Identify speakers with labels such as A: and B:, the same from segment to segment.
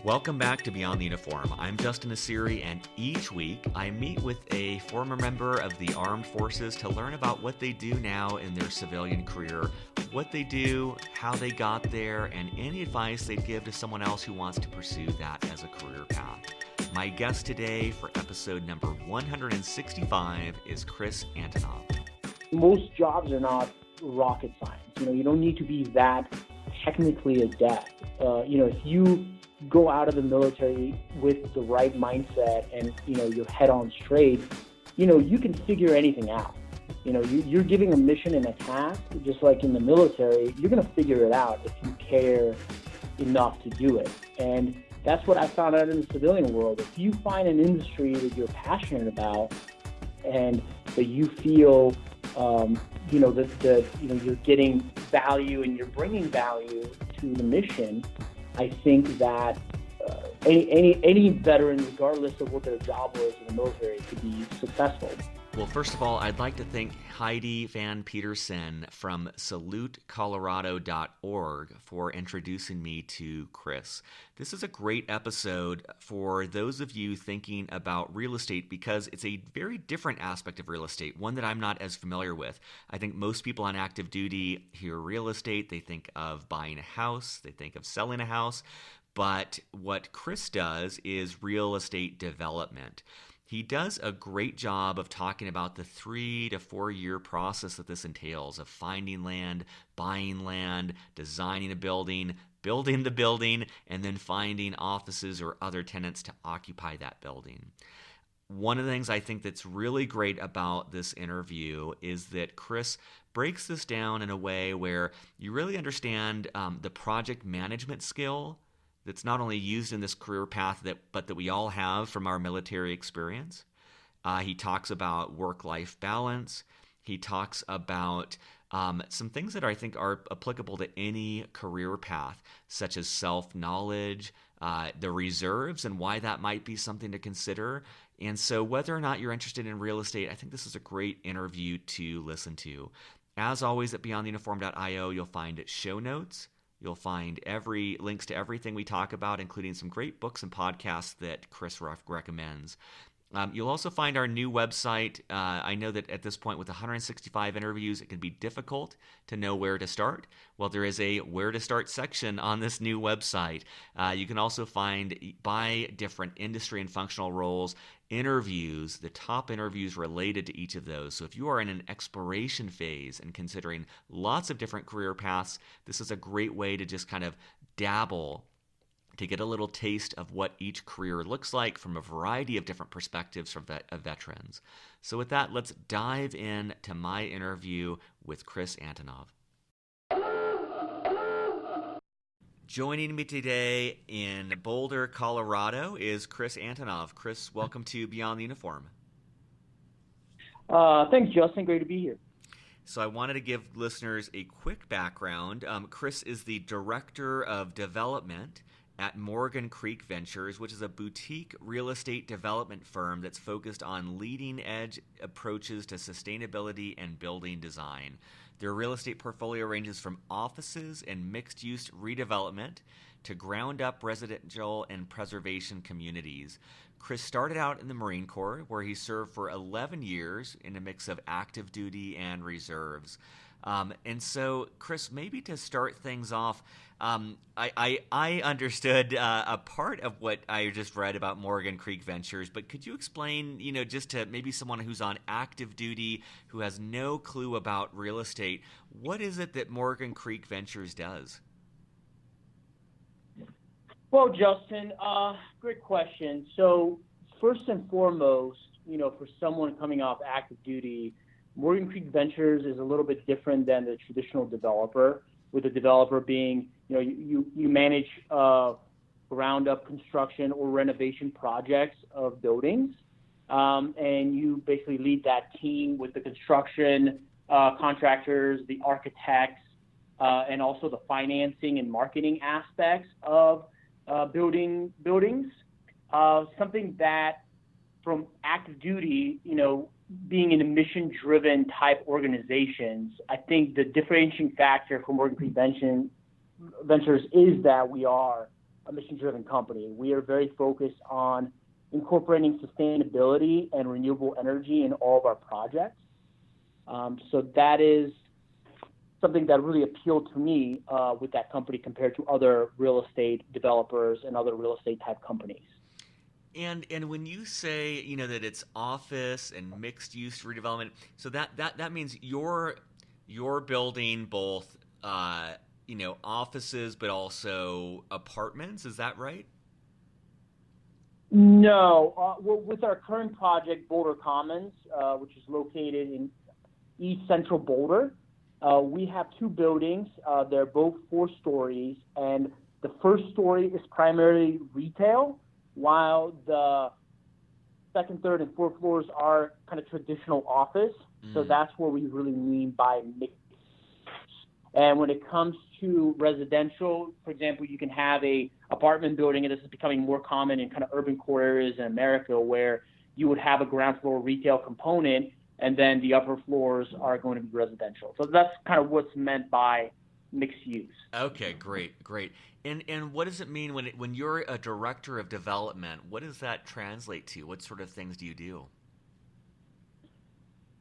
A: Welcome back to Beyond the Uniform. I'm Justin Asiri, and each week I meet with a former member of the armed forces to learn about what they do now in their civilian career, what they do, how they got there, and any advice they'd give to someone else who wants to pursue that as a career path. My guest today for episode number 165 is Chris Antonov.
B: Most jobs are not rocket science. You don't need to be that technically adept. If you go out of the military with the right mindset and, your head on straight, you can figure anything out. You're giving a mission and a task, just like in the military, you're going to figure it out if you care enough to do it. And that's what I found out in the civilian world. If you find an industry that you're passionate about and that you feel, that you're getting value and you're bringing value to the mission, I think that any veteran, regardless of what their job was in the military, could be successful.
A: Well, first of all, I'd like to thank Heidi Van Peterson from salutecolorado.org for introducing me to Chris. This is a great episode for those of you thinking about real estate because it's a very different aspect of real estate, one that I'm not as familiar with. I think most people on active duty hear real estate, they think of buying a house, they think of selling a house, but what Chris does is real estate development. He does a great job of talking about the 3 to 4 year process that this entails of finding land, buying land, designing a building, building the building, and then finding offices or other tenants to occupy that building. One of the things I think that's really great about this interview is that Chris breaks this down in a way where you really understand the project management skill that's not only used in this career path but that we all have from our military experience. He talks about work-life balance. He talks about some things that I think are applicable to any career path, such as self-knowledge, the reserves, and why that might be something to consider. And so whether or not you're interested in real estate, I think this is a great interview to listen to. As always, at beyondtheuniform.io, you'll find show notes. You'll find links to everything we talk about, including some great books and podcasts that Chris recommends. You'll also find our new website. I know that at this point with 165 interviews, it can be difficult to know where to start. Well, there is a where to start section on this new website. You can also find, by different industry and functional roles, interviews, the top interviews related to each of those. So if you are in an exploration phase and considering lots of different career paths, this is a great way to just kind of dabble, to get a little taste of what each career looks like from a variety of different perspectives from veterans. So with that, let's dive in to my interview with Chris Antonov. Joining me today in Boulder, Colorado is Chris Antonov. Chris, welcome to Beyond the Uniform.
B: Thanks, Justin. Great to be here.
A: So I wanted to give listeners a quick background. Chris is the Director of Development at Morgan Creek Ventures, which is a boutique real estate development firm that's focused on leading-edge approaches to sustainability and building design. Their real estate portfolio ranges from offices and mixed-use redevelopment to ground-up residential and preservation communities. Chris started out in the Marine Corps, where he served for 11 years in a mix of active duty and reserves. And so, Chris, maybe to start things off, I understood a part of what I just read about Morgan Creek Ventures, but could you explain, just to maybe someone who's on active duty, who has no clue about real estate, what is it that Morgan Creek Ventures does?
B: Well, Justin, great question. So first and foremost, for someone coming off active duty, Morgan Creek Ventures is a little bit different than the traditional developer, with the developer being, you manage ground-up construction or renovation projects of buildings, and you basically lead that team with the construction contractors, the architects, and also the financing and marketing aspects of buildings. Something that from active duty, being in a mission-driven type organizations, I think the differentiating factor for Morgan Creek Ventures is that we are a mission-driven company. We are very focused on incorporating sustainability and renewable energy in all of our projects. So that is something that really appealed to me with that company compared to other real estate developers and other real estate type companies.
A: And when you say, that it's office and mixed use redevelopment, so that means you're building both offices but also apartments. Is that right?
B: No, with our current project, Boulder Commons, which is located in East Central Boulder, we have two buildings. They're both 4 stories, and the first story is primarily retail, while the second, third, and fourth floors are kind of traditional office. So that's what we really mean by mixed. And when it comes to residential, for example, you can have a apartment building, and this is becoming more common in kind of urban core areas in America, where you would have a ground floor retail component, and then the upper floors are going to be residential. So that's kind of what's meant by mixed use.
A: Okay, great. And what does it mean when you're a director of development? What does that translate to? What sort of things do you do?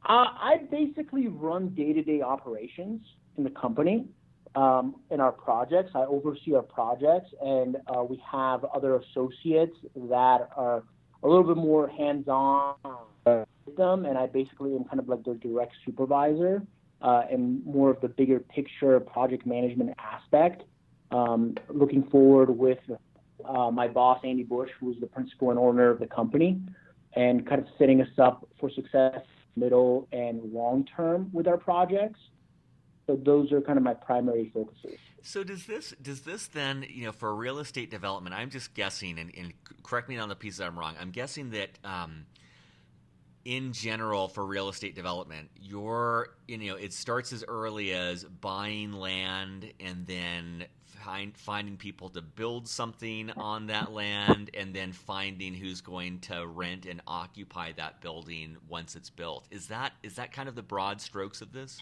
B: I basically run day-to-day operations in the company, in our projects. I oversee our projects, and we have other associates that are a little bit more hands-on with them, and I basically am kind of like their direct supervisor and more of the bigger picture project management aspect. Looking forward with my boss, Andy Bush, who's the principal and owner of the company, and kind of setting us up for success middle and long term with our projects. So those are kind of my primary focuses.
A: So does this then, for real estate development, I'm just guessing, and correct me on the pieces I'm wrong, I'm guessing that in general for real estate development, it starts as early as buying land and then finding people to build something on that land, and then finding who's going to rent and occupy that building once it's built. Is that kind of the broad strokes of this?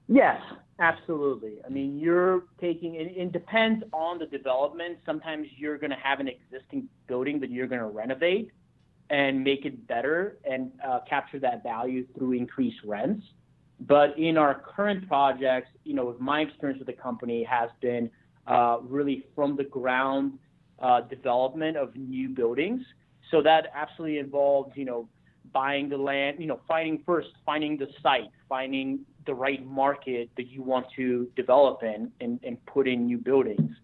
B: Yes, absolutely. I mean, you're taking it depends on the development. Sometimes you're going to have an existing building that you're going to renovate and make it better and capture that value through increased rents. But in our current projects, with my experience with the company has been really from the ground development of new buildings. So that absolutely involves, buying the land, finding the site, finding the right market that you want to develop in and put in new buildings.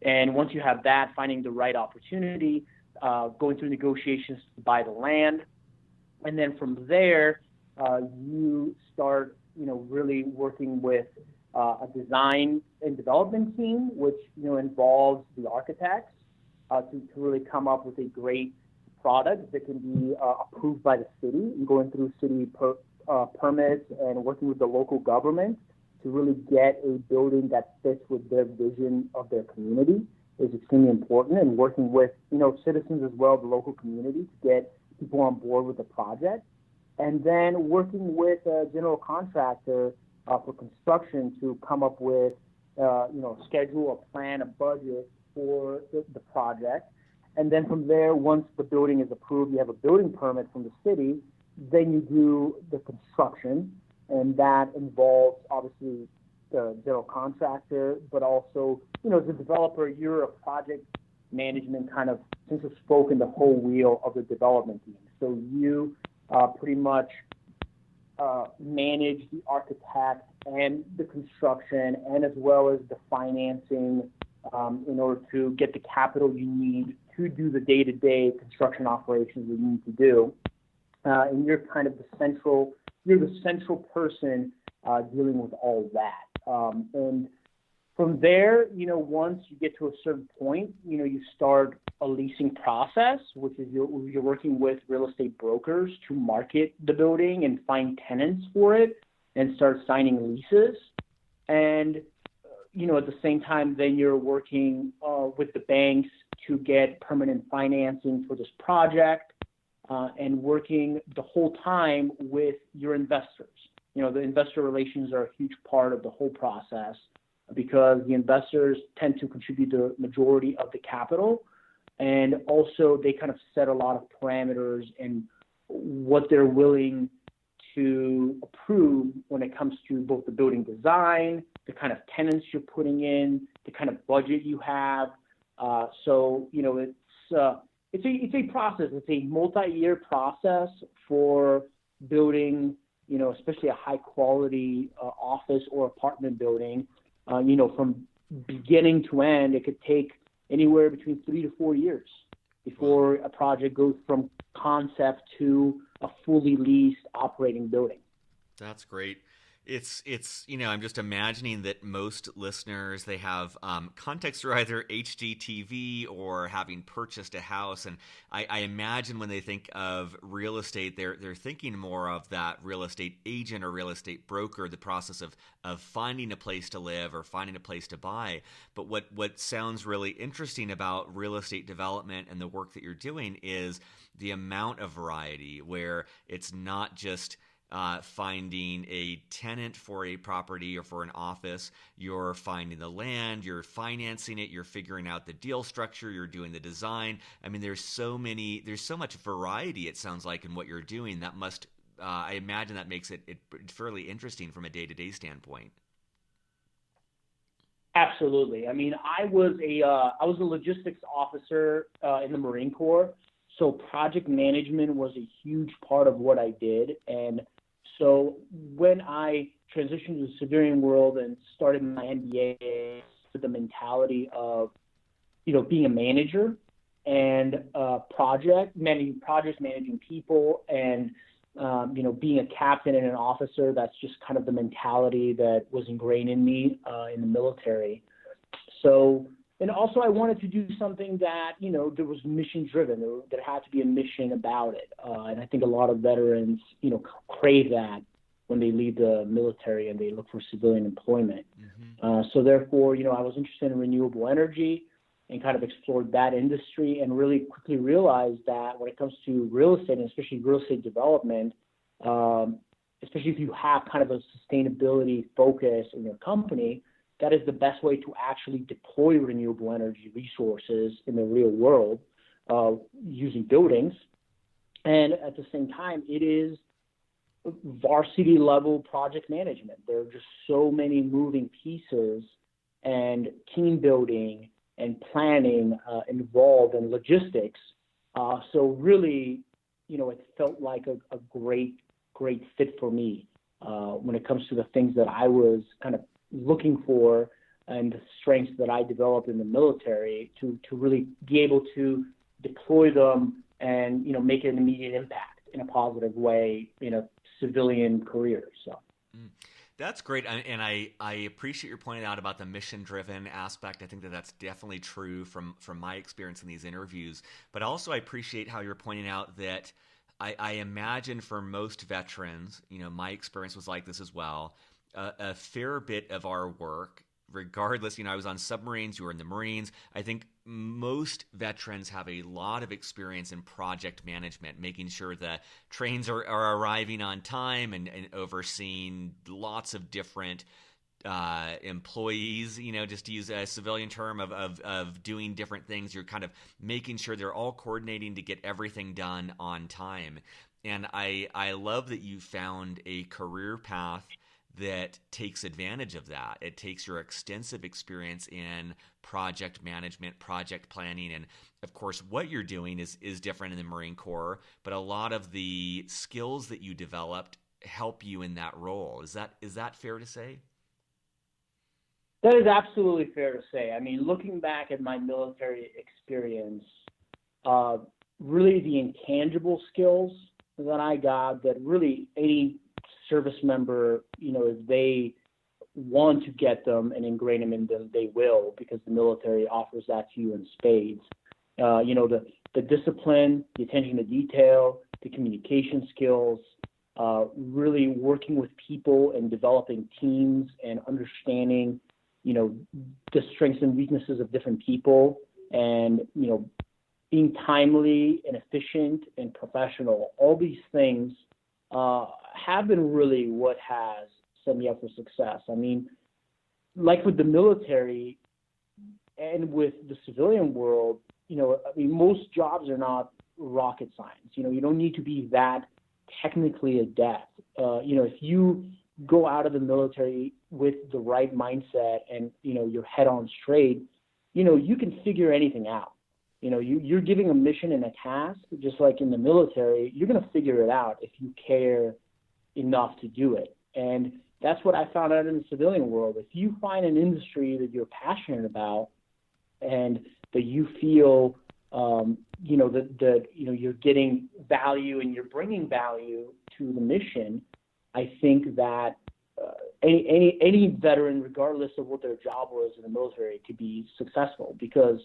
B: And once you have that, finding the right opportunity, going through negotiations to buy the land. And then from there, you start, really working with a design and development team, which, involves the architects to really come up with a great product that can be approved by the city, and going through city permits and working with the local government to really get a building that fits with their vision of their community is extremely important, and working with, citizens as well, the local community, to get people on board with the project. And then working with a general contractor for construction to come up with, a schedule, a plan, a budget for the project. And then from there, once the building is approved, you have a building permit from the city, then you do the construction, and that involves obviously the general contractor, but also, as a developer, you're a project management kind of, since you spoke in the whole wheel of the development team. So you pretty much manage the architect and the construction, and as well as the financing in order to get the capital you need to do the day-to-day construction operations you need to do. And you're kind of the central person dealing with all that. And from there, once you get to a certain point, you start a leasing process, which is you're working with real estate brokers to market the building and find tenants for it and start signing leases. And, at the same time, then you're working with the banks to get permanent financing for this project, and working the whole time with your investors. The investor relations are a huge part of the whole process. because the investors tend to contribute the majority of the capital. And also they kind of set a lot of parameters and what they're willing to approve when it comes to both the building design, the kind of tenants you're putting in, the kind of budget you have. So, it's a process. It's a multi-year process for building, especially a high quality office or apartment building. From beginning to end, it could take anywhere between 3 to 4 years before a project goes from concept to a fully leased operating building.
A: That's great. It's I'm just imagining that most listeners, they have context through either HGTV or having purchased a house, and I imagine when they think of real estate, they're thinking more of that real estate agent or real estate broker, the process of finding a place to live or finding a place to buy. But what sounds really interesting about real estate development and the work that you're doing is the amount of variety, where it's not just finding a tenant for a property or for an office. You're finding the land, you're financing it, you're figuring out the deal structure, you're doing the design. I mean, there's so much variety, it sounds like, in what you're doing. That must, I imagine that makes it fairly interesting from a day-to-day standpoint.
B: Absolutely. I mean, I was a logistics officer in the Marine Corps, so project management was a huge part of what I did. And so when I transitioned to the civilian world and started my MBA with the mentality of, being a manager and managing people, and being a captain and an officer, that's just kind of the mentality that was ingrained in me in the military. So, and also I wanted to do something that, that was mission driven. There had to be a mission about it. And I think a lot of veterans, crave that when they leave the military and they look for civilian employment. Mm-hmm. So therefore, I was interested in renewable energy and kind of explored that industry, and really quickly realized that when it comes to real estate, and especially real estate development, especially if you have kind of a sustainability focus in your company, that is the best way to actually deploy renewable energy resources in the real world using buildings. And at the same time, it is varsity level project management. There are just so many moving pieces and team building and planning involved in logistics. So really, it felt like a great fit for me when it comes to the things that I was kind of looking for and the strengths that I developed in the military to really be able to deploy them and, make an immediate impact in a positive way in a civilian career. So.
A: That's great. And I appreciate your pointing out about the mission-driven aspect. I think that that's definitely true from my experience in these interviews. But also I appreciate how you're pointing out that I imagine for most veterans, my experience was like this as well, a fair bit of our work, regardless, I was on submarines, you were in the Marines. I think most veterans have a lot of experience in project management, making sure the trains are arriving on time and overseeing lots of different employees, just to use a civilian term of doing different things. You're kind of making sure they're all coordinating to get everything done on time. And I love that you found a career path that takes advantage of that. It takes your extensive experience in project management, project planning, and of course what you're doing is different in the Marine Corps, but a lot of the skills that you developed help you in that role. Is that fair to say?
B: That is absolutely fair to say. I mean, looking back at my military experience, really the intangible skills that I got, that really any service member, if they want to get them and ingrain them in them, they will, because the military offers that to you in spades. The discipline, the attention to detail, the communication skills, really working with people and developing teams and understanding, the strengths and weaknesses of different people, and, being timely and efficient and professional. All these things have been really what has set me up for success. I mean, like with the military and with the civilian world, I mean, most jobs are not rocket science. You don't need to be that technically adept. If you go out of the military with the right mindset and, your head on straight, you can figure anything out. You're giving a mission and a task, just like in the military, you're going to figure it out if you care enough to do it. And that's what I found out in the civilian world. If you find an industry that you're passionate about and that you feel, that you're getting value and you're bringing value to the mission, I think that any veteran, regardless of what their job was in the military, could be successful, because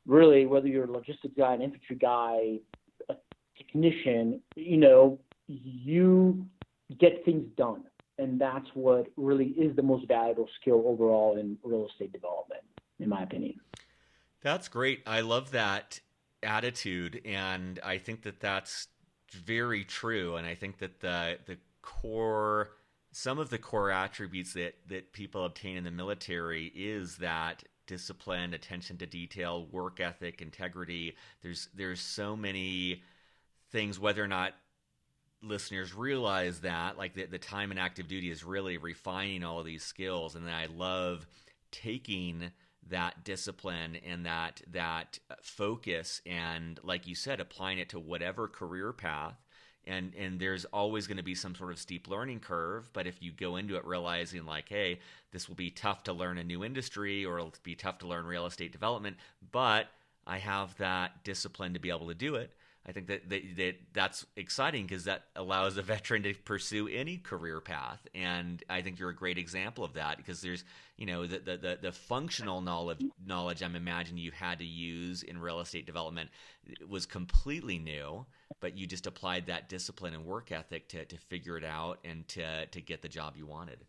B: really, whether you're a logistics guy, an infantry guy, a technician, you get things done. And that's what really is the most valuable skill overall in real estate development, in my opinion.
A: That's great. I love that attitude, and I think that that's very true. And I think that some of the core attributes that people obtain in the military is that discipline, attention to detail, work ethic, integrity. There's so many things, whether or not listeners realize that, like the time in active duty is really refining all of these skills. And then I love taking that discipline and that focus and, like you said, applying it to whatever career path. And there's always going to be some sort of steep learning curve, but if you go into it realizing like, hey, this will be tough to learn a new industry, or it'll be tough to learn real estate development, but I have that discipline to be able to do it. I think that's exciting, because that allows a veteran to pursue any career path. And I think you're a great example of that, because there's, the functional knowledge I'm imagining you had to use in real estate development was completely new, but you just applied that discipline and work ethic to figure it out and to get the job you wanted.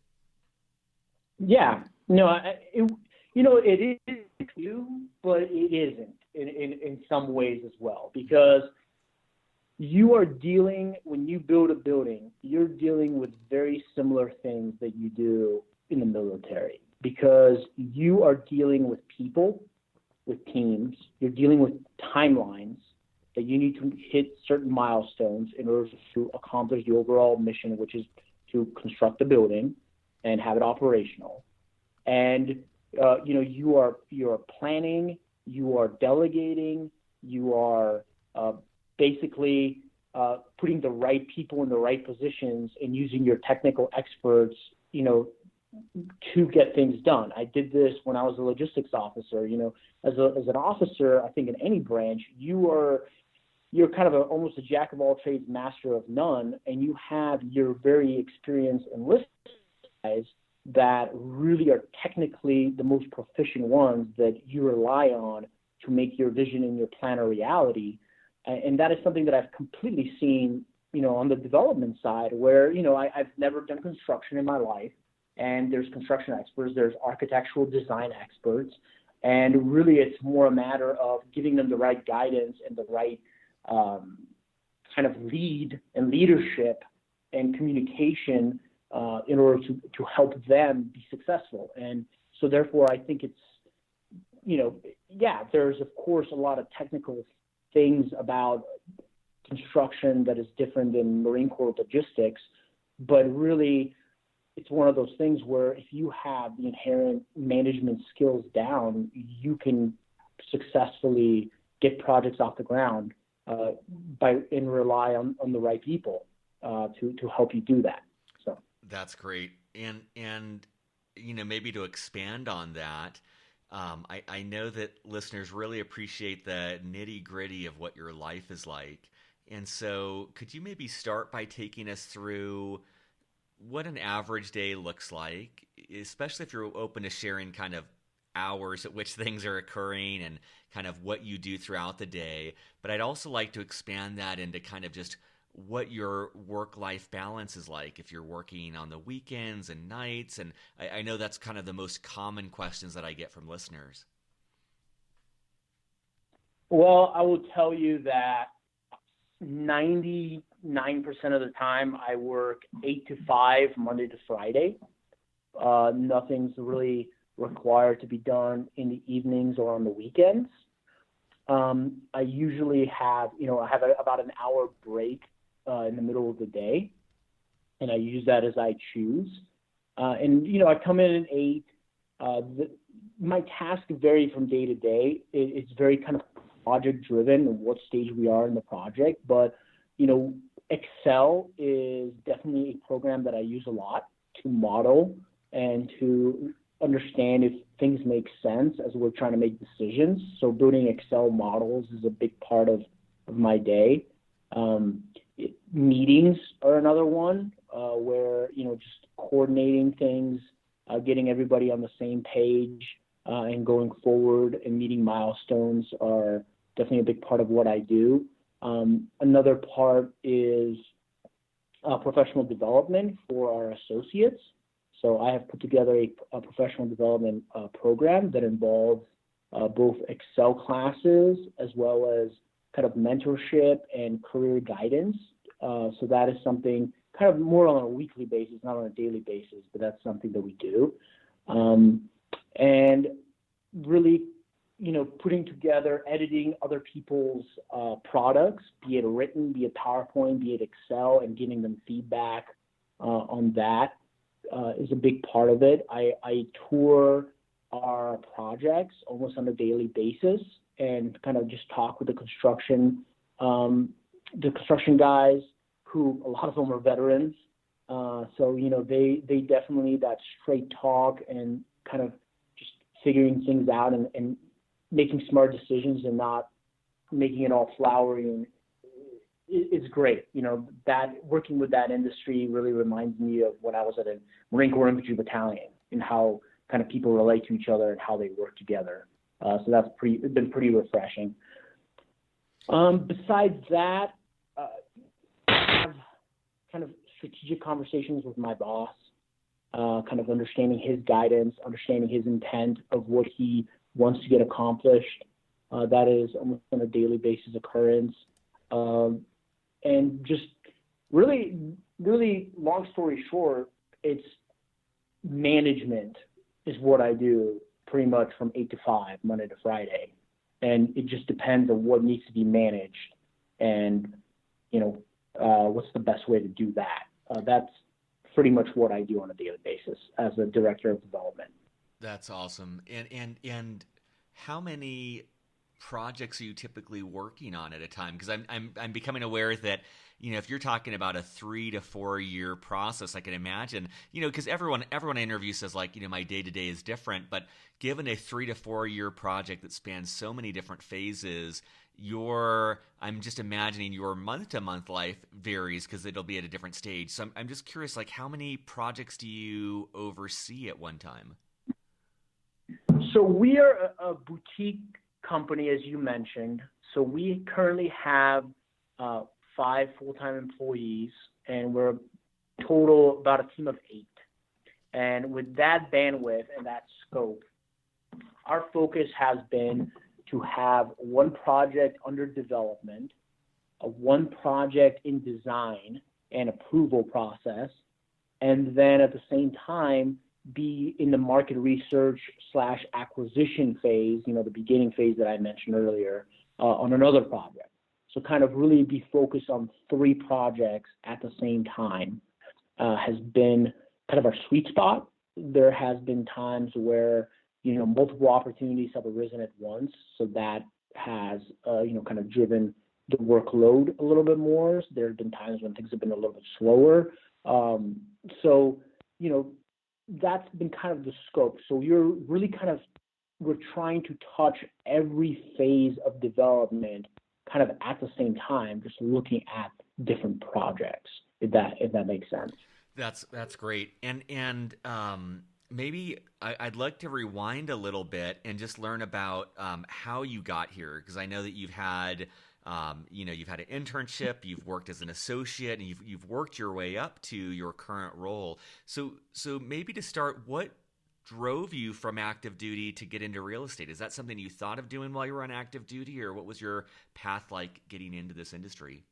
B: Yeah, no, it is you, but it isn't in some ways as well, because you are dealing, when you build a building, you're dealing with very similar things that you do in the military, because you are dealing with people, with teams, you're dealing with timelines that you need to hit certain milestones in order to accomplish the overall mission, which is to construct the building and have it operational. And you are planning, you are delegating, you are basically putting the right people in the right positions and using your technical experts, to get things done. I did this when I was a logistics officer. As an officer, I think in any branch, you're kind of almost a jack of all trades, master of none, and you have your very experienced enlisted guys that really are technically the most proficient ones that you rely on to make your vision and your plan a reality. And that is something that I've completely seen, on the development side, where, I've never done construction in my life, and there's construction experts, there's architectural design experts, and really it's more a matter of giving them the right guidance and the right kind of lead and leadership and communication in order to help them be successful. And so therefore, I think it's, there's of course a lot of technical things about construction that is different than Marine Corps logistics, but really it's one of those things where if you have the inherent management skills down, you can successfully get projects off the ground and rely on the right people to help you do that. So
A: that's great. And maybe to expand on that, I know that listeners really appreciate the nitty-gritty of what your life is like. And so could you maybe start by taking us through what an average day looks like, especially if you're open to sharing kind of hours at which things are occurring and kind of what you do throughout the day. But I'd also like to expand that into kind of just what your work-life balance is like, if you're working on the weekends and nights. And I know that's kind of the most common questions that I get from listeners.
B: Well, I will tell you that 99% of the time I work 8 to 5, Monday to Friday. Nothing's really required to be done in the evenings or on the weekends. I usually have, I have about an hour break in the middle of the day, and I use that as I choose. I come in at 8. My tasks vary from day to day. It's very kind of project driven and what stage we are in the project. But, Excel is definitely a program that I use a lot to model and to understand if things make sense as we're trying to make decisions. So building Excel models is a big part of my day. Meetings are another one where, just coordinating things, getting everybody on the same page and going forward and meeting milestones are definitely a big part of what I do. Another part is professional development for our associates. So I have put together a professional development program that involves both Excel classes as well as kind of mentorship and career guidance. So that is something kind of more on a weekly basis, not on a daily basis, but that's something that we do. And really, putting together, editing other people's products, be it written, be it PowerPoint, be it Excel, and giving them feedback on that is a big part of it. I tour our projects almost on a daily basis and kind of just talk with the construction guys, who a lot of them are veterans. So they definitely, that straight talk and kind of just figuring things out and making smart decisions and not making it all flowery and it's great. That working with that industry really reminds me of when I was at a Marine Corps Infantry Battalion and how kind of people relate to each other and how they work together. So that's been pretty refreshing. Besides that, I have kind of strategic conversations with my boss, kind of understanding his guidance, understanding his intent of what he wants to get accomplished. That is almost on a daily basis occurrence. And just really, really long story short, it's management is what I do pretty much from 8 to 5, Monday to Friday. And it just depends on what needs to be managed and, what's the best way to do that. That's pretty much what I do on a daily basis as a director of development.
A: That's awesome. And how many projects are you typically working on at a time? Because I'm becoming aware that if you're talking about a 3 to 4 year process, I can imagine because everyone I interview says my day to day is different, but given a 3 to 4 year project that spans so many different phases, I'm just imagining your month to month life varies because it'll be at a different stage. So I'm just curious, how many projects do you oversee at one time?
B: So we are a boutique company, as you mentioned. So we currently have 5 full-time employees, and we're total about a team of 8. And with that bandwidth and that scope, our focus has been to have one project under development, one project in design and approval process, and then at the same time be in the market research / acquisition phase, the beginning phase that I mentioned earlier, on another project. So kind of really be focused on 3 projects at the same time has been kind of our sweet spot. There has been times where, multiple opportunities have arisen at once. So that has, kind of driven the workload a little bit more. So there have been times when things have been a little bit slower. That's been kind of the scope. So we're trying to touch every phase of development kind of at the same time, just looking at different projects, if that makes sense.
A: That's great. And maybe I'd like to rewind a little bit and just learn about how you got here, because I know that you've had you've had an internship, you've worked as an associate, and you've worked your way up to your current role. So maybe to start, what drove you from active duty to get into real estate? Is that something you thought of doing while you were on active duty, or what was your path like getting into this industry?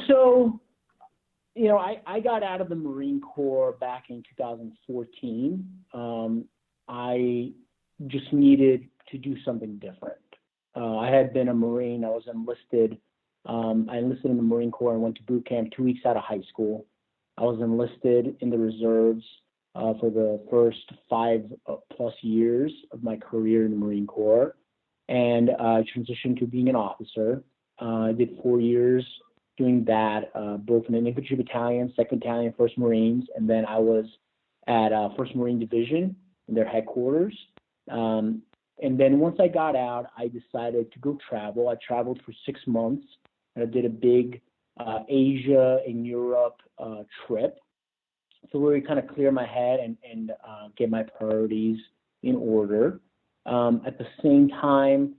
B: So I got out of the Marine Corps back in 2014. I just needed to do something different. I had been a Marine. I was enlisted. I enlisted in the Marine Corps and went to boot camp 2 weeks out of high school. I was enlisted in the reserves for the first 5+ years of my career in the Marine Corps, and I transitioned to being an officer. I did 4 years doing that, both in an infantry battalion, 2nd Battalion, 1st Marines, and then I was at 1st Marine Division in their headquarters. And then once I got out, I decided to go travel. I traveled for 6 months, and I did a big Asia and Europe trip to really kind of clear my head and get my priorities in order. At the same time,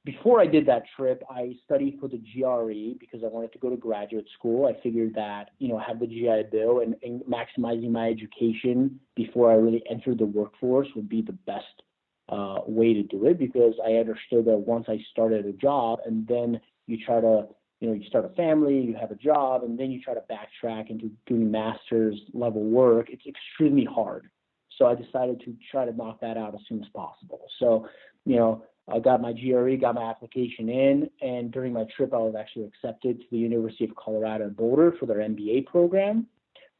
B: before I did that trip, I studied for the GRE because I wanted to go to graduate school. I figured that, I have the GI Bill and maximizing my education before I really entered the workforce would be the best way to do it, because I understood that once I started a job and then you try to, you start a family, you have a job, and then you try to backtrack into doing master's level work, it's extremely hard. So I decided to try to knock that out as soon as possible. So, I got my GRE, got my application in, and during my trip, I was actually accepted to the University of Colorado in Boulder for their MBA program.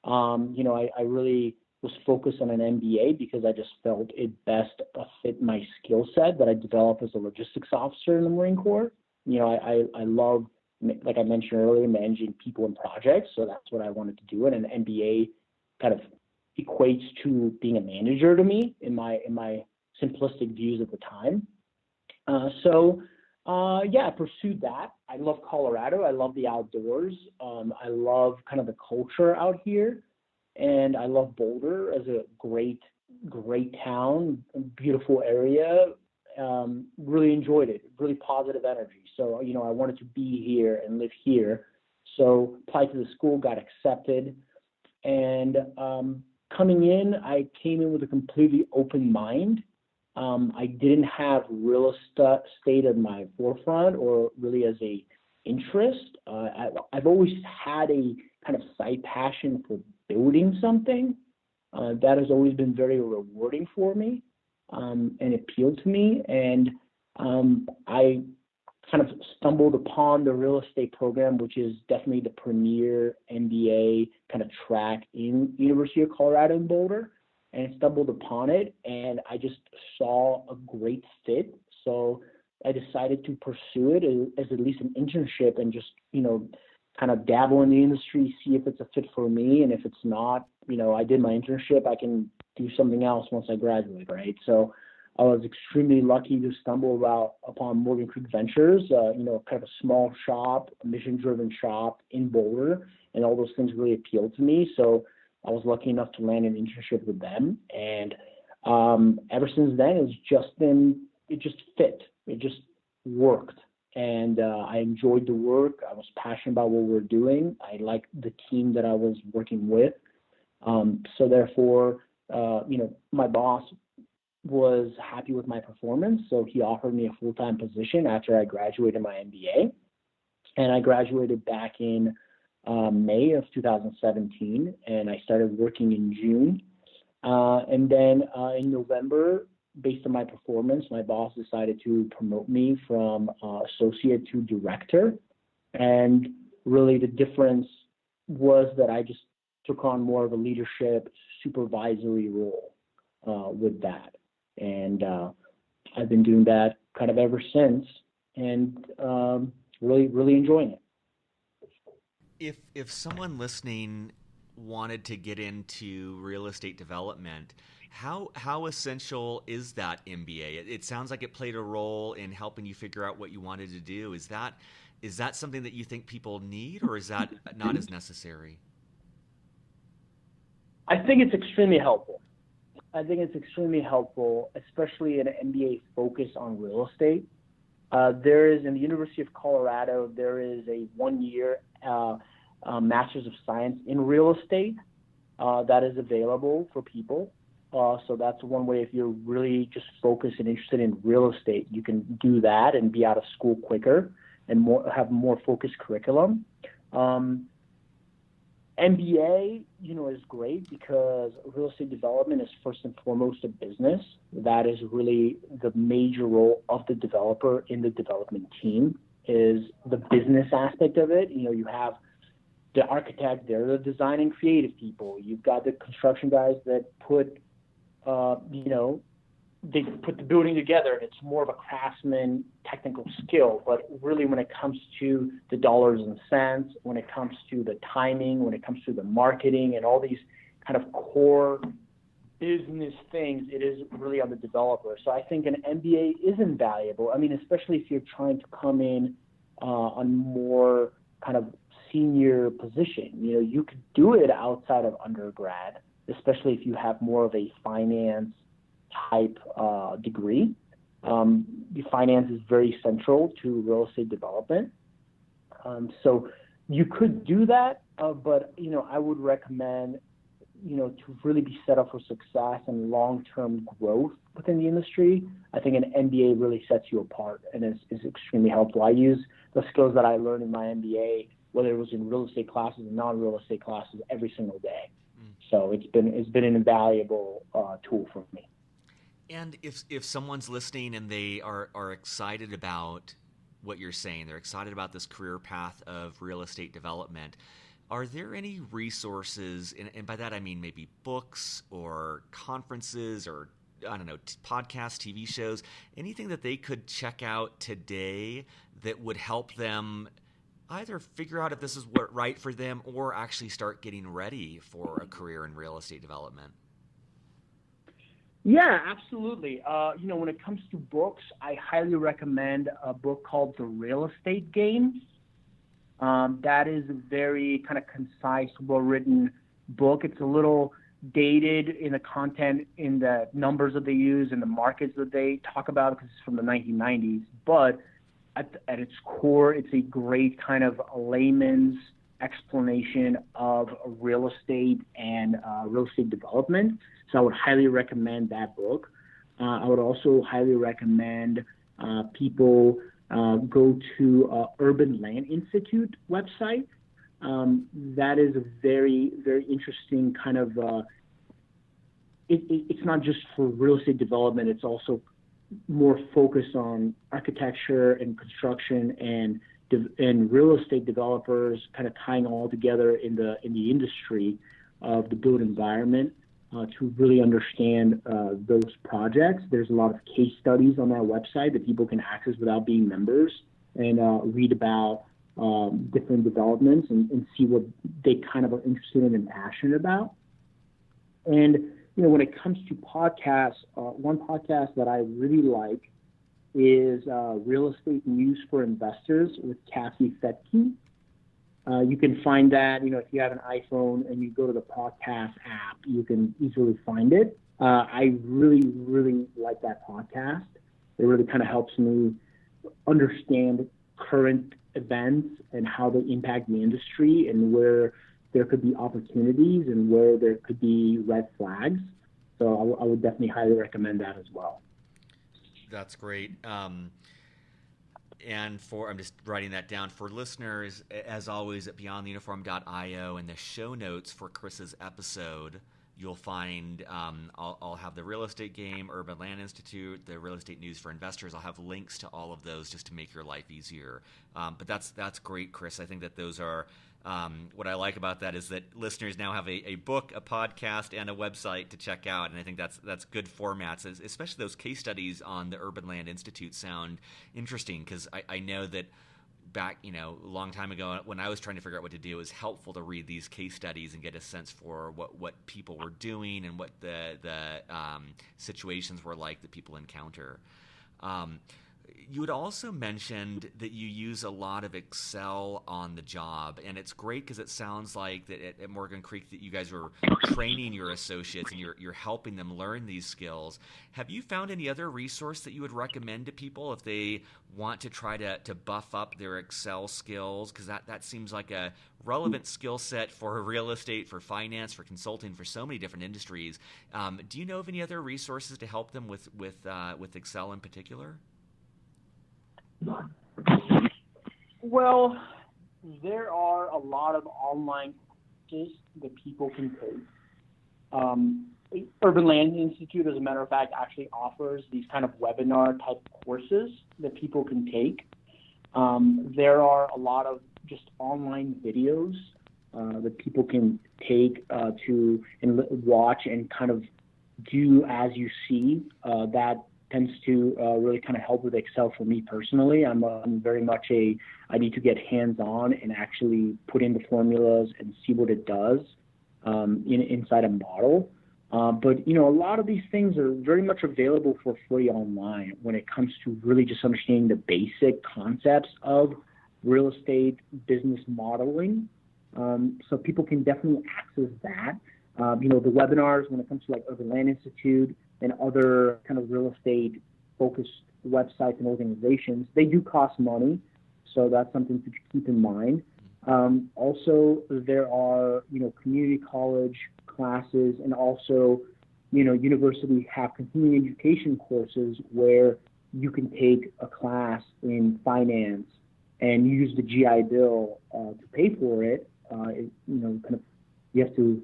B: I really was focused on an MBA because I just felt it best fit my skill set that I developed as a logistics officer in the Marine Corps. I love, like I mentioned earlier, managing people and projects, so that's what I wanted to do. And an MBA kind of equates to being a manager to me in my simplistic views at the time. I pursued that. I love Colorado. I love the outdoors. I love kind of the culture out here. And I love Boulder as a great town, beautiful area. Really enjoyed it, really positive energy. So, I wanted to be here and live here. So applied to the school, got accepted. And coming in, I came in with a completely open mind. I didn't have real estate at my forefront or really as a interest. I've always had a kind of side passion for building something. That has always been very rewarding for me and appealed to me. And I kind of stumbled upon the real estate program, which is definitely the premier MBA kind of track in University of Colorado in Boulder. And stumbled upon it, and I just saw a great fit. So I decided to pursue it as at least an internship and just, kind of dabble in the industry, see if it's a fit for me. And if it's not, I did my internship, I can do something else once I graduate, right? So I was extremely lucky to stumble upon Morgan Creek Ventures, kind of a small shop, a mission-driven shop in Boulder, and all those things really appealed to me. So I was lucky enough to land an internship with them, and ever since then, it just fit. It just worked, and I enjoyed the work. I was passionate about what we were doing. I liked the team that I was working with. So therefore, my boss was happy with my performance, so he offered me a full-time position after I graduated my MBA, and I graduated back in May of 2017, and I started working in June. And then in November, based on my performance, my boss decided to promote me from associate to director. And really the difference was that I just took on more of a leadership supervisory role with that. And I've been doing that kind of ever since, and really enjoying it.
A: If someone listening wanted to get into real estate development, how essential is that MBA? It sounds like it played a role in helping you figure out what you wanted to do. Is that something that you think people need, or is that not as necessary?
B: I think it's extremely helpful. Especially in an MBA focus on real estate. There is, in the University of Colorado, there is a 1-year Master's of Science in Real Estate that is available for people. So that's one way. If you're really just focused and interested in real estate, you can do that and be out of school quicker and have more focused curriculum. MBA, is great because real estate development is first and foremost a business. That is really the major role of the developer in the development team is the business aspect of it. You have the architect, they're the design and creative people. You've got the construction guys that put, they put the building together, and it's more of a craftsman technical skill. But really, when it comes to the dollars and cents, when it comes to the timing, when it comes to the marketing and all these kind of core business things, it is really on the developer. So I think an MBA is invaluable. I mean, especially if you're trying to come in on more kind of senior position. You could do it outside of undergrad, especially if you have more of a finance type degree. Finance is very central to real estate development. So you could do that, but I would recommend to really be set up for success and long-term growth within the industry. I think an MBA really sets you apart and is extremely helpful. I use the skills that I learned in my MBA, whether it was in real estate classes and non-real estate classes, every single day. So it's been an invaluable tool for me.
A: And if someone's listening and they are excited about what you're saying, they're excited about this career path of real estate development, are there any resources, and by that I mean maybe books or conferences or, I don't know, podcasts, TV shows, anything that they could check out today that would help them either figure out if this is right for them or actually start getting ready for a career in real estate development?
B: Yeah, absolutely. When it comes to books, I highly recommend a book called The Real Estate Game. That is a very kind of concise, well-written book. It's a little dated in the content, in the numbers that they use, and the markets that they talk about, because it's from the 1990s. But at its core, it's a great kind of layman's explanation of real estate and real estate development. So I would highly recommend that book. I would also highly recommend people go to Urban Land Institute website. That is a very, very interesting kind of, it's not just for real estate development, it's also more focused on architecture and construction and real estate developers, kind of tying all together in the industry of the built environment to really understand those projects. There's a lot of case studies on that website that people can access without being members and read about different developments and see what they kind of are interested in and passionate about. And when it comes to podcasts, one podcast that I really like is Real Estate News for Investors with Kathy Fetke. You can find that, if you have an iPhone and you go to the podcast app, you can easily find it. I really, really like that podcast. It really kind of helps me understand current events and how they impact the industry and where there could be opportunities and where there could be red flags. So I would definitely highly recommend that as well.
A: That's great. And I'm just writing that down for listeners, as always, at beyondtheuniform.io, in the show notes for Chris's episode, you'll find, I'll have the Real Estate Game, Urban Land Institute, the Real Estate News for Investors. I'll have links to all of those just to make your life easier. But that's great, Chris. I think that those are, what I like about that is that listeners now have a book, a podcast, and a website to check out, and I think that's good formats, especially those case studies on the Urban Land Institute sound interesting, because I know that back, a long time ago when I was trying to figure out what to do, it was helpful to read these case studies and get a sense for what people were doing and what the situations were like that people encounter. You had also mentioned that you use a lot of Excel on the job, and it's great because it sounds like that at Morgan Creek that you guys were training your associates and you're helping them learn these skills. Have you found any other resource that you would recommend to people if they want to try to buff up their Excel skills? Because that seems like a relevant skill set for real estate, for finance, for consulting, for so many different industries. Do you know of any other resources to help them with Excel in particular?
B: Well, there are a lot of online courses that people can take. Urban Land Institute, as a matter of fact, actually offers these kind of webinar type courses that people can take. There are a lot of just online videos that people can take to and watch and kind of do as you see. That tends to really kind of help with Excel for me personally. I'm very much I need to get hands-on and actually put in the formulas and see what it does inside a model. But, a lot of these things are very much available for free online when it comes to really just understanding the basic concepts of real estate business modeling. So people can definitely access that. The webinars when it comes to like Urban Land Institute and other kind of real estate focused websites and organizations, they do cost money. So that's something to keep in mind. Also, there are, community college classes, and also, universities have continuing education courses where you can take a class in finance and use the GI Bill to pay for it. You have to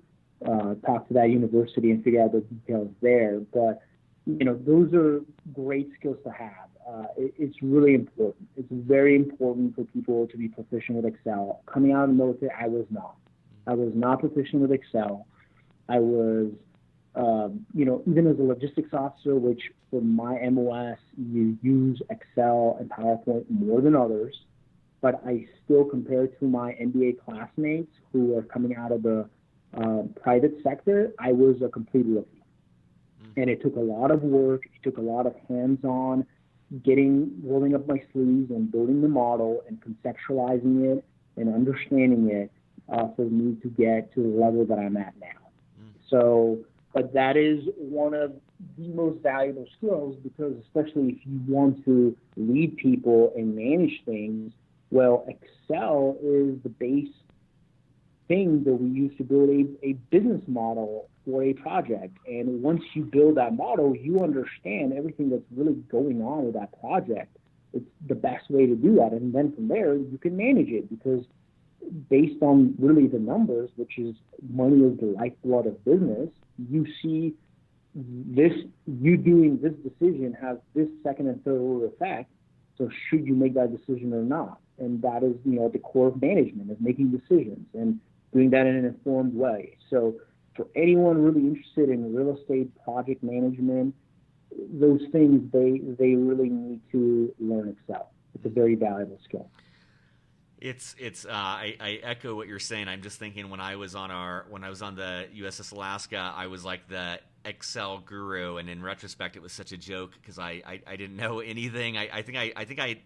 B: talk to that university and figure out the details there. But, those are great skills to have. It's really important. It's very important for people to be proficient with Excel. Coming out of the military, I was not. I was not proficient with Excel. I was, even as a logistics officer, which for my MOS, you use Excel and PowerPoint more than others. But I still, compared to my MBA classmates who are coming out of the private sector, I was a complete rookie. And it took a lot of work. It took a lot of hands-on rolling up my sleeves and building the model and conceptualizing it and understanding it for me to get to the level that I'm at now. So, but that is one of the most valuable skills, because especially if you want to lead people and manage things, well, Excel is the base thing that we use to build a business model for a project. And once you build that model, you understand everything that's really going on with that project. It's the best way to do that. And then from there, you can manage it, because based on really the numbers, which is money is the lifeblood of business, you see this, you doing this decision has this second and third order effect. So should you make that decision or not? And that is, at the core of management, is making decisions and doing that in an informed way. So for anyone really interested in real estate project management, those things, they really need to learn Excel. It's a very valuable skill.
A: I echo what you're saying. I'm just thinking when I was on the USS Alaska, I was like the Excel guru, and in retrospect, it was such a joke because I didn't know anything. I think I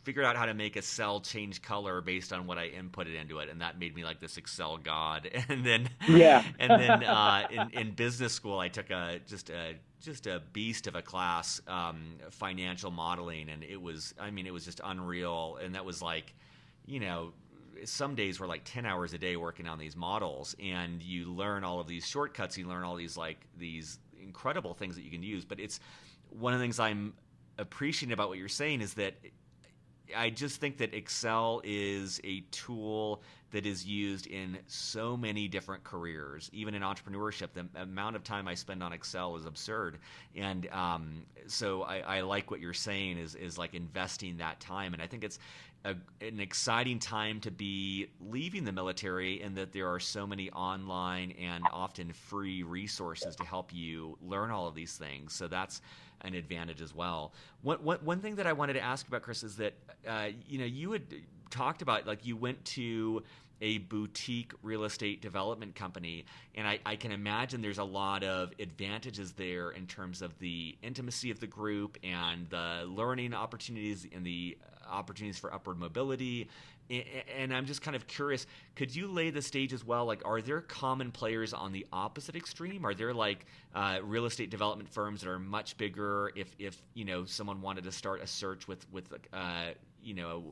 A: figured out how to make a cell change color based on what I inputted into it, and that made me like this Excel god. And then in business school, I took just a beast of a class, financial modeling, and it was just unreal. And that was like, some days were like 10 hours a day working on these models, and you learn all of these shortcuts. You learn all these incredible things that you can use. But it's one of the things I'm appreciating about what you're saying is that I just think that Excel is a tool that is used in so many different careers. Even in entrepreneurship, the amount of time I spend on Excel is absurd. And so I like what you're saying is like investing that time. And I think it's an exciting time to be leaving the military, in that there are so many online and often free resources to help you learn all of these things. So that's an advantage as well. One thing that I wanted to ask about, Chris, is that you had talked about, like, you went to a boutique real estate development company, and I can imagine there's a lot of advantages there in terms of the intimacy of the group and the learning opportunities and the opportunities for upward mobility. And I'm just kind of curious, could you lay the stage as well? Like, are there common players on the opposite extreme? Are there like real estate development firms that are much bigger if someone wanted to start a search with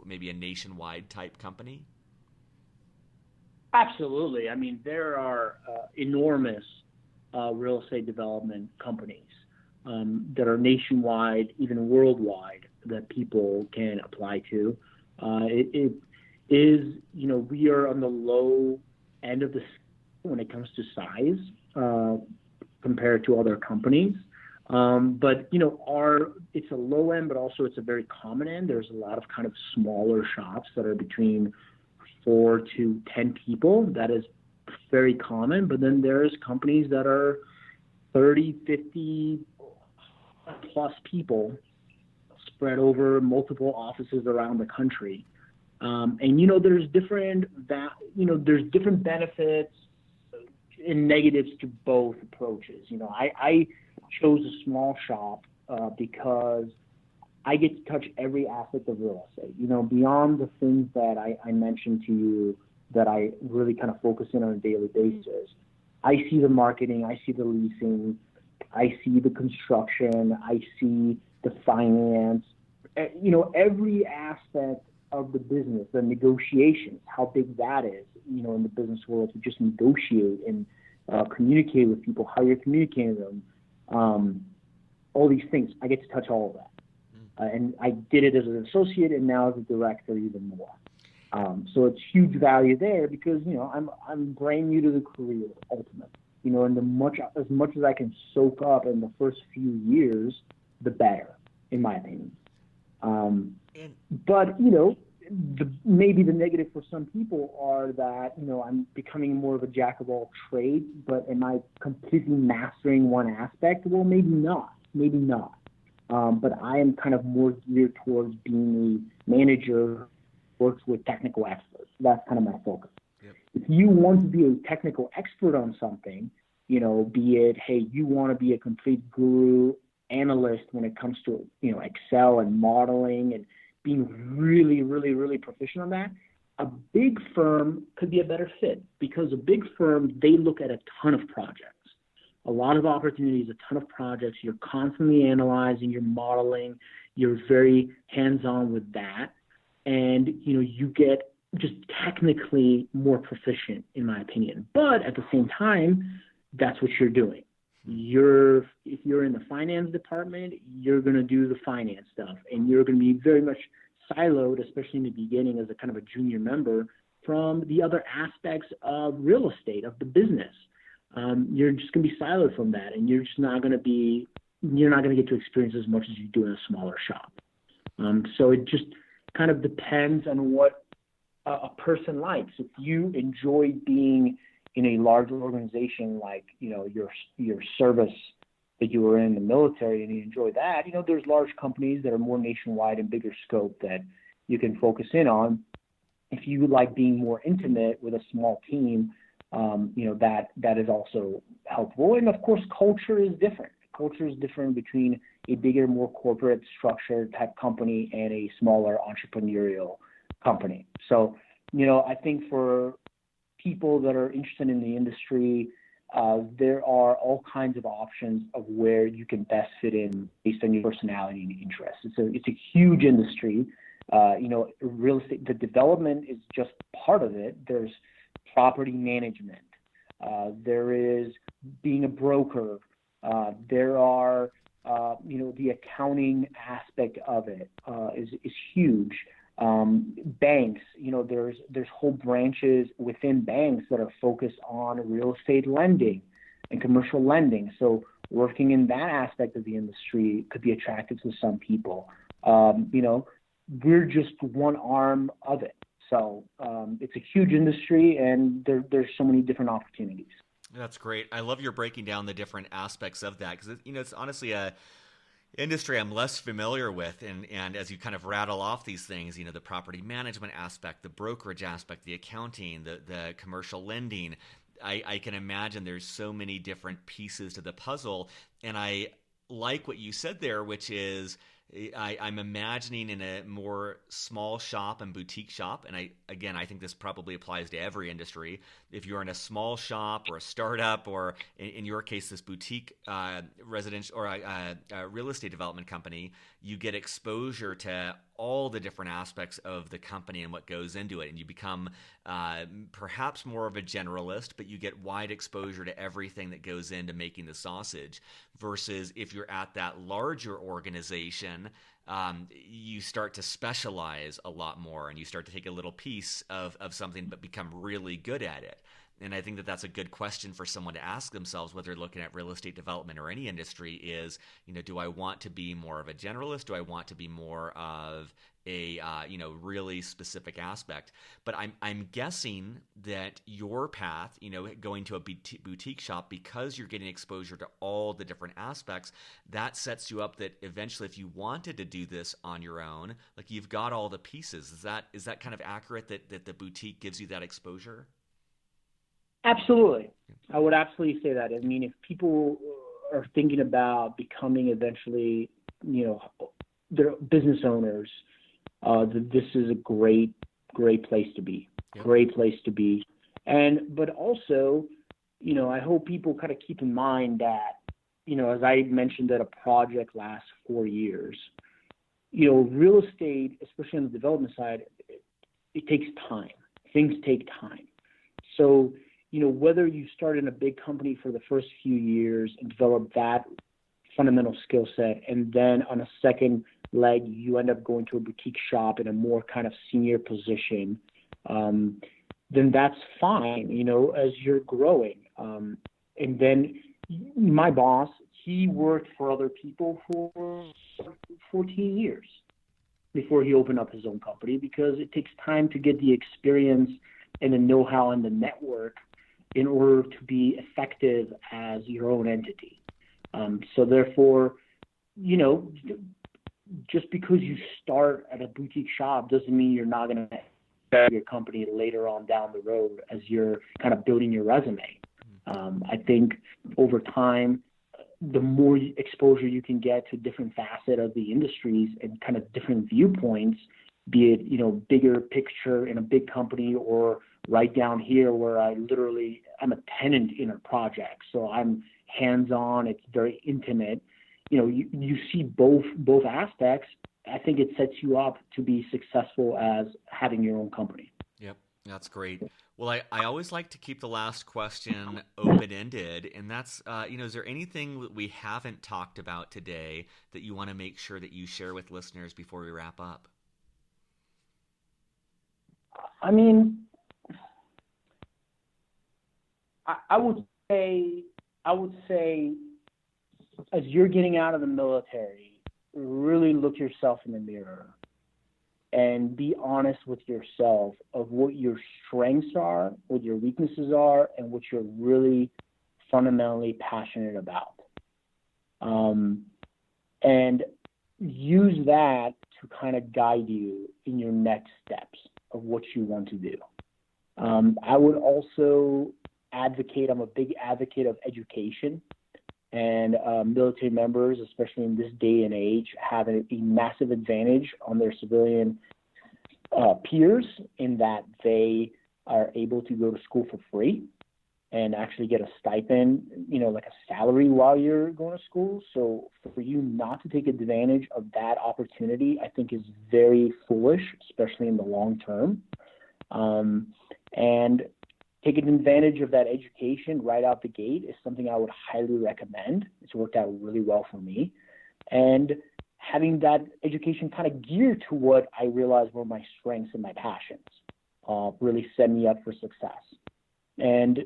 A: maybe a nationwide type company?
B: Absolutely. I mean, there are enormous real estate development companies that are nationwide, even worldwide, that people can apply to. It is, we are on the low end of the when it comes to size compared to other companies. But it's a low end, but also it's a very common end. There's a lot of kind of smaller shops that are between 4 to 10 people. That is very common. But then there's companies that are 30, 50 plus people spread over multiple offices around the country. There's different benefits and negatives to both approaches. I chose a small shop because I get to touch every aspect of real estate. Beyond the things that I mentioned to you that I really kind of focus in on a daily basis. I see the marketing, I see the leasing, I see the construction, I see the finance, every aspect of the business, the negotiations, how big that is, in the business world, to just negotiate and communicate with people, how you're communicating with them, all these things. I get to touch all of that. And I did it as an associate and now as a director even more. So it's huge value there because, I'm brand new to the career ultimately, and as much as I can soak up in the first few years, the better, in my opinion. But, maybe the negative for some people are that, I'm becoming more of a jack of all trades, but am I completely mastering one aspect? Well, maybe not. But I am kind of more geared towards being a manager who works with technical experts. That's kind of my focus. Yep. If you want to be a technical expert on something, be it, hey, you want to be a complete guru analyst when it comes to, Excel and modeling and being really, really, really proficient on that, a big firm could be a better fit because a big firm, they look at a ton of projects, a lot of opportunities, a ton of projects. You're constantly analyzing, you're modeling, you're very hands-on with that. And, you get just technically more proficient, in my opinion. But at the same time, that's what you're doing. If you're in the finance department, you're going to do the finance stuff, and you're going to be very much siloed, especially in the beginning as a kind of a junior member, from the other aspects of real estate, of the business. You're just going to be siloed from that, and you're not going to get to experience as much as you do in a smaller shop. So it just kind of depends on what a person likes. If you enjoy being in a larger organization like, your service that you were in the military and you enjoy that, there's large companies that are more nationwide and bigger scope that you can focus in on. If you like being more intimate with a small team, that is also helpful. And of course, culture is different. Culture is different between a bigger, more corporate structured type company and a smaller entrepreneurial company. So, I think for people that are interested in the industry, there are all kinds of options of where you can best fit in based on your personality and interests. It's a huge industry. Real estate, the development is just part of it. There's property management. There is being a broker. There are, the accounting aspect of it is huge. Banks, there's whole branches within banks that are focused on real estate lending and commercial lending. So working in that aspect of the industry could be attractive to some people. We're just one arm of it. So it's a huge industry, and there's so many different opportunities.
A: That's great. I love your breaking down the different aspects of that because it's honestly a industry I'm less familiar with, and as you kind of rattle off these things, the property management aspect, the brokerage aspect, the accounting, the commercial lending, I can imagine there's so many different pieces to the puzzle. And I like what you said there, which is I'm imagining in a more small shop and boutique shop, and I think this probably applies to every industry. If you're in a small shop or a startup, or in your case, this boutique residential or real estate development company, you get exposure to all the different aspects of the company and what goes into it, and you become perhaps more of a generalist, but you get wide exposure to everything that goes into making the sausage. Versus if you're at that larger organization, you start to specialize a lot more, and you start to take a little piece of something but become really good at it. And I think that that's a good question for someone to ask themselves, whether they're looking at real estate development or any industry, is, do I want to be more of a generalist? Do I want to be more of a really specific aspect? But I'm guessing that your path, going to a boutique shop, because you're getting exposure to all the different aspects, that sets you up that eventually, if you wanted to do this on your own, like, you've got all the pieces. Is that kind of accurate, that the boutique gives you that exposure?
B: Absolutely. I would absolutely say that. I mean, if people are thinking about becoming eventually, they're business owners, this is a great place to be. Yep. Great place to be. But also, I hope people kind of keep in mind that, as I mentioned, that a project lasts 4 years. Real estate, especially on the development side, it takes time. Things take time. So, whether you start in a big company for the first few years and develop that fundamental skill set, and then on a second leg, you end up going to a boutique shop in a more kind of senior position, then that's fine, as you're growing. And then my boss, he worked for other people for 14 years before he opened up his own company, because it takes time to get the experience and the know-how and the network in order to be effective as your own entity. So therefore, just because you start at a boutique shop doesn't mean you're not going to have your company later on down the road as you're kind of building your resume. I think over time, the more exposure you can get to different facets of the industries and kind of different viewpoints, be it, bigger picture in a big company, or right down here where I'm a tenant in a project. So I'm hands-on, it's very intimate. You see both aspects. I think it sets you up to be successful as having your own company.
A: Yep, that's great. Well, I always like to keep the last question open-ended, and that's, is there anything that we haven't talked about today that you want to make sure that you share with listeners before we wrap up?
B: I mean, I would say, as you're getting out of the military, really look yourself in the mirror and be honest with yourself of what your strengths are, what your weaknesses are, and what you're really fundamentally passionate about. And use that to kind of guide you in your next steps of what you want to do. I would also advocate, I'm a big advocate of education, and military members, especially in this day and age, have a massive advantage on their civilian peers in that they are able to go to school for free and actually get a stipend, like a salary while you're going to school. So for you not to take advantage of that opportunity, I think is very foolish, especially in the long term. And taking advantage of that education right out the gate is something I would highly recommend. It's worked out really well for me. And having that education kind of geared to what I realized were my strengths and my passions really set me up for success. And,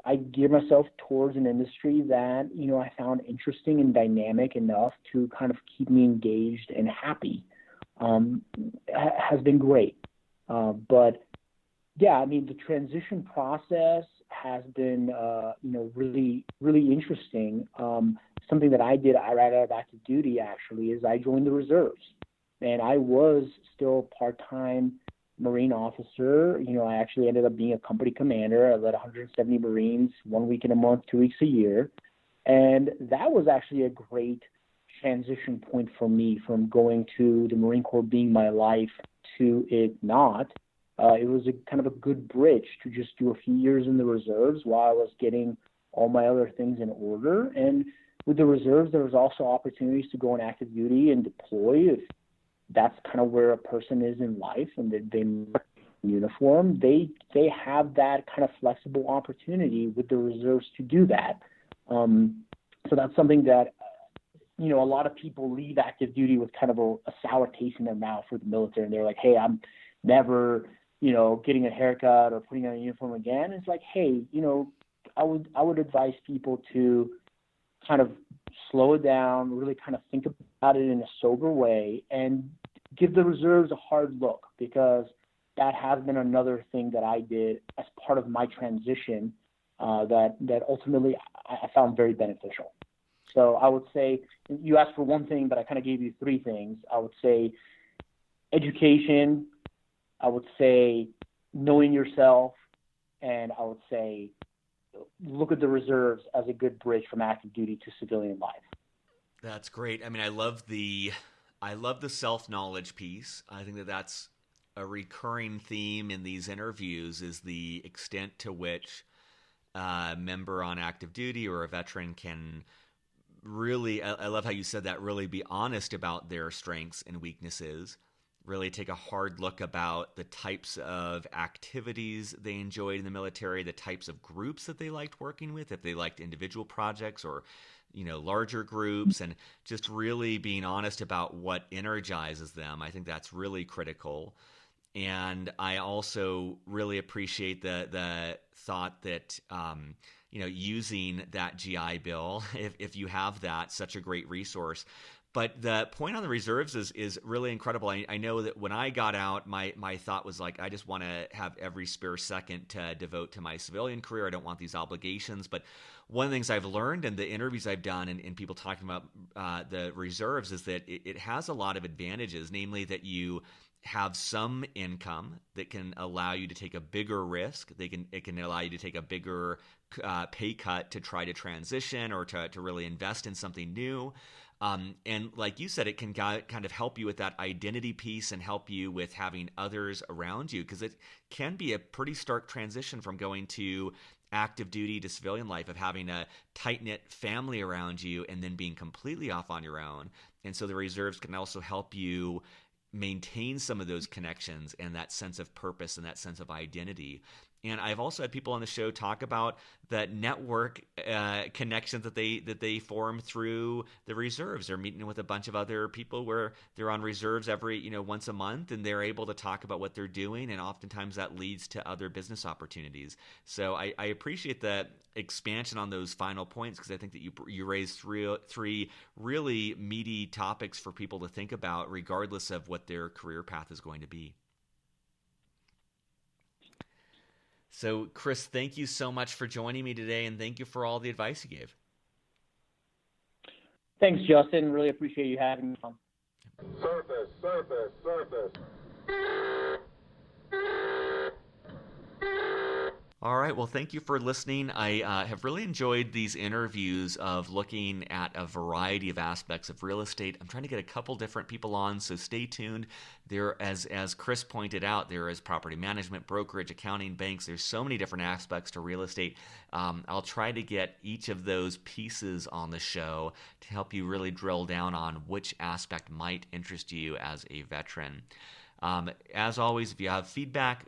B: I gear myself towards an industry that, I found interesting and dynamic enough to kind of keep me engaged and happy. Has been great. But yeah, I mean, the transition process has been, really, really interesting. Something that I did right out of active duty, actually, is I joined the reserves. And I was still a part-time Marine officer. I actually ended up being a company commander. I led 170 Marines 1 week in a month, 2 weeks a year. And that was actually a great transition point for me from going to the Marine Corps being my life to it not. It was a kind of a good bridge to just do a few years in the reserves while I was getting all my other things in order. And with the reserves, there was also opportunities to go on active duty and deploy if that's kind of where a person is in life and they uniform. They have that kind of flexible opportunity with the reserves to do that. So that's something that, a lot of people leave active duty with kind of a sour taste in their mouth for the military. And they're like, hey, I'm never getting a haircut or putting on a uniform again. It's like, hey, I would advise people to kind of slow it down, really kind of think about it in a sober way, and give the reserves a hard look, because that has been another thing that I did as part of my transition that ultimately I found very beneficial. So I would say, you asked for one thing, but I kind of gave you three things. I would say education, I would say knowing yourself, and I would say look at the reserves as a good bridge from active duty to civilian life.
A: That's great. I mean, I love the self-knowledge piece. I think that that's a recurring theme in these interviews, is the extent to which a member on active duty or a veteran can really, I love how you said that, really be honest about their strengths and weaknesses, really take a hard look about the types of activities they enjoyed in the military, the types of groups that they liked working with, if they liked individual projects or larger groups, and just really being honest about what energizes them. I think that's really critical. And I also really appreciate the thought that using that GI Bill, if you have that, such a great resource. But the point on the reserves is really incredible. I know that when I got out, my thought was like, I just want to have every spare second to devote to my civilian career. I don't want these obligations. But one of the things I've learned in the interviews I've done and people talking about the reserves is that it has a lot of advantages, namely that you have some income that can allow you to take a bigger risk. It can allow you to take a bigger pay cut to try to transition or to really invest in something new. And like you said, it can kind of help you with that identity piece and help you with having others around you, because it can be a pretty stark transition from going to active duty to civilian life, of having a tight-knit family around you and then being completely off on your own. And so the reserves can also help you maintain some of those connections and that sense of purpose and that sense of identity. And I've also had people on the show talk about the network connections that they form through the reserves. They're meeting with a bunch of other people where they're on reserves every once a month, and they're able to talk about what they're doing, and oftentimes that leads to other business opportunities. So I appreciate the expansion on those final points, because I think that you raised three really meaty topics for people to think about, regardless of what their career path is going to be. So, Chris, thank you so much for joining me today, and thank you for all the advice you gave.
B: Thanks, Justin. Really appreciate you having me on.
C: Surface.
A: All right. Well, thank you for listening. I have really enjoyed these interviews of looking at a variety of aspects of real estate. I'm trying to get a couple different people on, so stay tuned. There, as Chris pointed out, there is property management, brokerage, accounting, banks. There's so many different aspects to real estate. I'll try to get each of those pieces on the show to help you really drill down on which aspect might interest you as a veteran. As always, if you have feedback,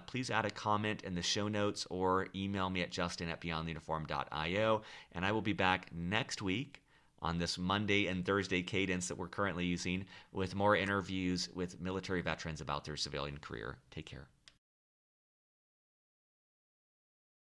A: please add a comment in the show notes or email me at justin@beyondtheuniform.io, and I will be back next week on this Monday and Thursday cadence that we're currently using with more interviews with military veterans about their civilian career. Take care.